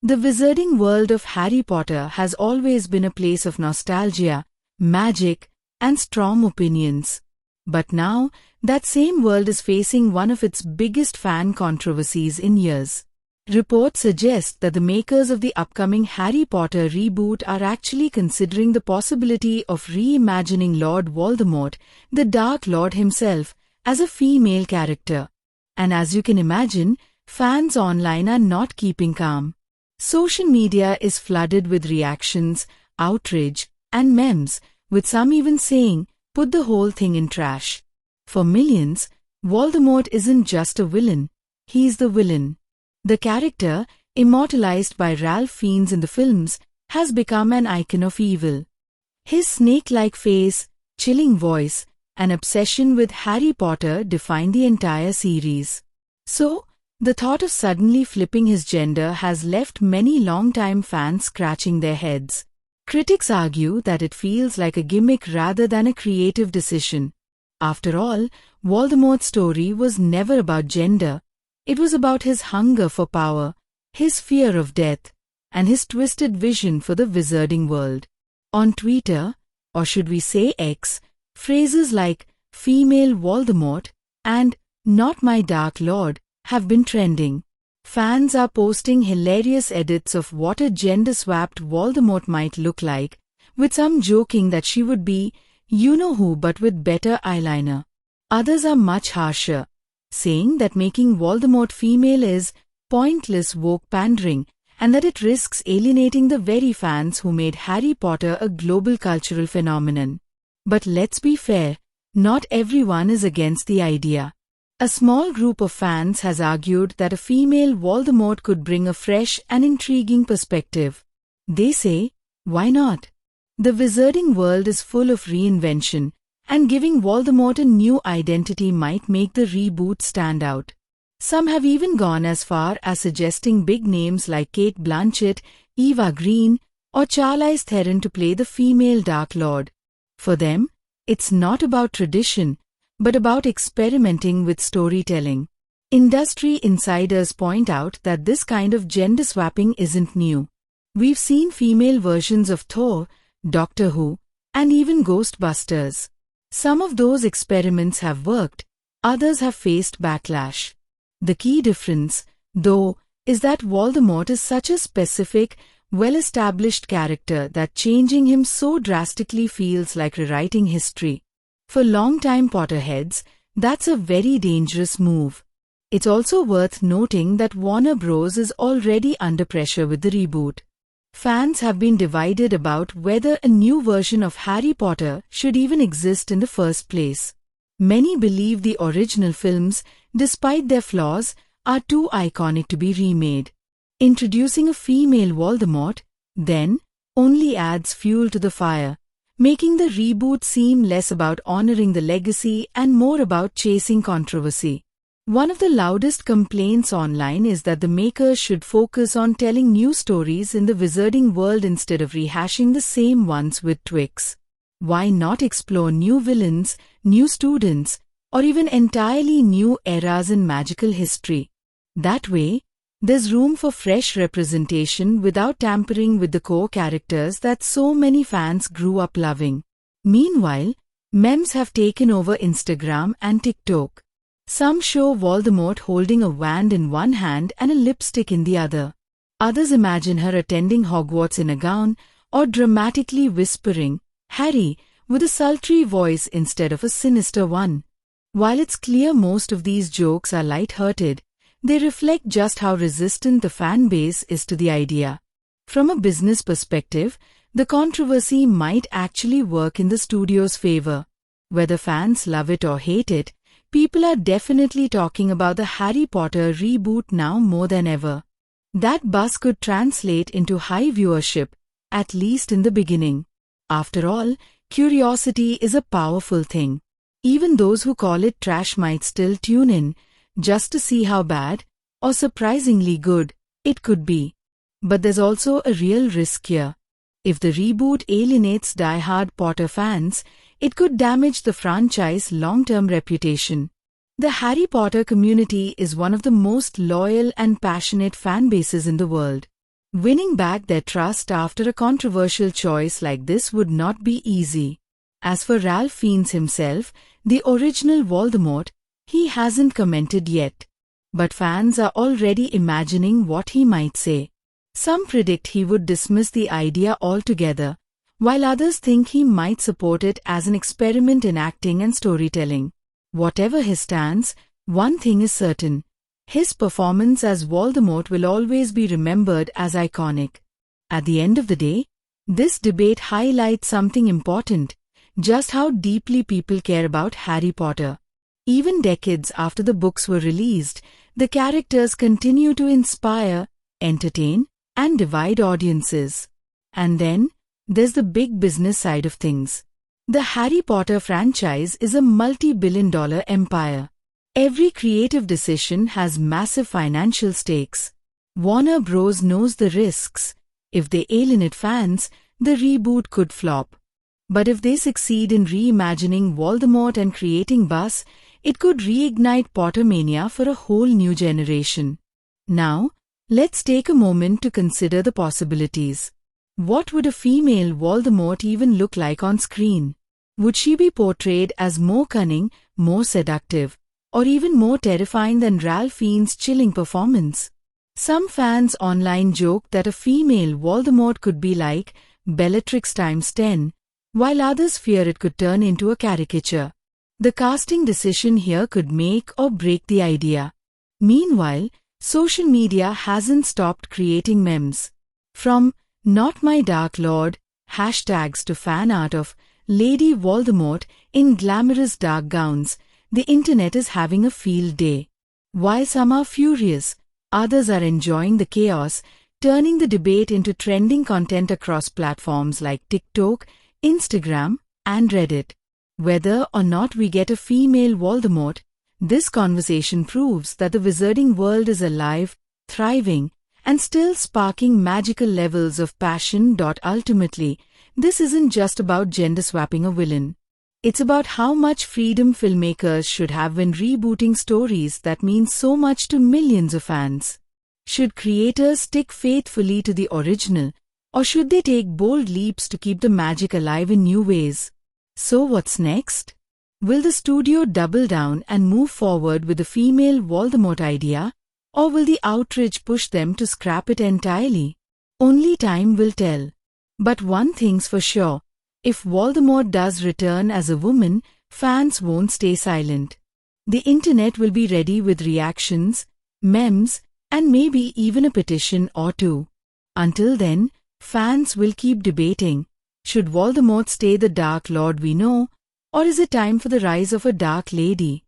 The wizarding world of Harry Potter has always been a place of nostalgia, magic, and strong opinions. But now, that same world is facing one of its biggest fan controversies in years. Reports suggest that the makers of the upcoming Harry Potter reboot are actually considering the possibility of reimagining Lord Voldemort, the Dark Lord himself, as a female character. And as you can imagine, fans online are not keeping calm. Social media is flooded with reactions, outrage, and memes, with some even saying, "Put the whole thing in trash." For millions, Voldemort isn't just a villain, he's the villain. The character, immortalized by Ralph Fiennes in the films, has become an icon of evil. His snake-like face, chilling voice, and obsession with Harry Potter define the entire series. So, the thought of suddenly flipping his gender has left many longtime fans scratching their heads. Critics argue that it feels like a gimmick rather than a creative decision. After all, Voldemort's story was never about gender. It was about his hunger for power, his fear of death, and his twisted vision for the wizarding world. On Twitter, or should we say X, phrases like "female Voldemort" and "not my Dark Lord" have been trending. Fans are posting hilarious edits of what a gender-swapped Voldemort might look like, with some joking that she would be you-know-who but with better eyeliner. Others are much harsher, saying that making Voldemort female is pointless woke pandering and that it risks alienating the very fans who made Harry Potter a global cultural phenomenon. But let's be fair, not everyone is against the idea. A small group of fans has argued that a female Voldemort could bring a fresh and intriguing perspective. They say, why not? The wizarding world is full of reinvention, and giving Voldemort a new identity might make the reboot stand out. Some have even gone as far as suggesting big names like Kate Blanchett, Eva Green, or Charlize Theron to play the female Dark Lord. For them, it's not about tradition, but about experimenting with storytelling. Industry insiders point out that this kind of gender swapping isn't new. We've seen female versions of Thor, Doctor Who, and even Ghostbusters. Some of those experiments have worked, others have faced backlash. The key difference, though, is that Voldemort is such a specific, well-established character that changing him so drastically feels like rewriting history. For long-time Potterheads, that's a very dangerous move. It's also worth noting that Warner Bros. Is already under pressure with the reboot. Fans have been divided about whether a new version of Harry Potter should even exist in the first place. Many believe the original films, despite their flaws, are too iconic to be remade. Introducing a female Voldemort, then, only adds fuel to the fire, making the reboot seem less about honoring the legacy and more about chasing controversy. One of the loudest complaints online is that the makers should focus on telling new stories in the wizarding world instead of rehashing the same ones with twists. Why not explore new villains, new students, or even entirely new eras in magical history? That way, there's room for fresh representation without tampering with the core characters that so many fans grew up loving. Meanwhile, memes have taken over Instagram and TikTok. Some show Voldemort holding a wand in one hand and a lipstick in the other. Others imagine her attending Hogwarts in a gown or dramatically whispering, "Harry," with a sultry voice instead of a sinister one. While it's clear most of these jokes are light-hearted, they reflect just how resistant the fan base is to the idea. From a business perspective, the controversy might actually work in the studio's favor. Whether fans love it or hate it, people are definitely talking about the Harry Potter reboot now more than ever. That buzz could translate into high viewership, at least in the beginning. After all, curiosity is a powerful thing. Even those who call it trash might still tune in, just to see how bad, or surprisingly good, it could be. But there's also a real risk here. If the reboot alienates die-hard Potter fans, it could damage the franchise's long-term reputation. The Harry Potter community is one of the most loyal and passionate fan bases in the world. Winning back their trust after a controversial choice like this would not be easy. As for Ralph Fiennes himself, the original Voldemort, he hasn't commented yet. But fans are already imagining what he might say. Some predict he would dismiss the idea altogether, while others think he might support it as an experiment in acting and storytelling. Whatever his stance, one thing is certain. His performance as Voldemort will always be remembered as iconic. At the end of the day, this debate highlights something important, just how deeply people care about Harry Potter. Even decades after the books were released, the characters continue to inspire, entertain, and divide audiences. And then, there's the big business side of things. The Harry Potter franchise is a multi-billion-dollar empire. Every creative decision has massive financial stakes. Warner Bros. Knows the risks. If they alienate fans, the reboot could flop. But if they succeed in reimagining Voldemort and creating buzz, it could reignite Pottermania for a whole new generation. Now, let's take a moment to consider the possibilities. What would a female Voldemort even look like on screen? Would she be portrayed as more cunning, more seductive, or even more terrifying than Ralph Fiennes' chilling performance? Some fans online joke that a female Voldemort could be like Bellatrix times 10, while others fear it could turn into a caricature. The casting decision here could make or break the idea. Meanwhile, social media hasn't stopped creating memes. From "Not My Dark Lord" hashtags to fan art of Lady Voldemort in glamorous dark gowns, the internet is having a field day. While some are furious, others are enjoying the chaos, turning the debate into trending content across platforms like TikTok, Instagram, and Reddit. Whether or not we get a female Voldemort, this conversation proves that the wizarding world is alive, thriving, and still sparking magical levels of passion. Ultimately, this isn't just about gender-swapping a villain. It's about how much freedom filmmakers should have when rebooting stories that mean so much to millions of fans. Should creators stick faithfully to the original, or should they take bold leaps to keep the magic alive in new ways? So what's next? Will the studio double down and move forward with the female Voldemort idea, or will the outrage push them to scrap it entirely? Only time will tell. But one thing's for sure, if Voldemort does return as a woman, fans won't stay silent. The internet will be ready with reactions, memes, and maybe even a petition or two. Until then, fans will keep debating. Should Voldemort stay the Dark Lord we know, or is it time for the rise of a Dark Lady?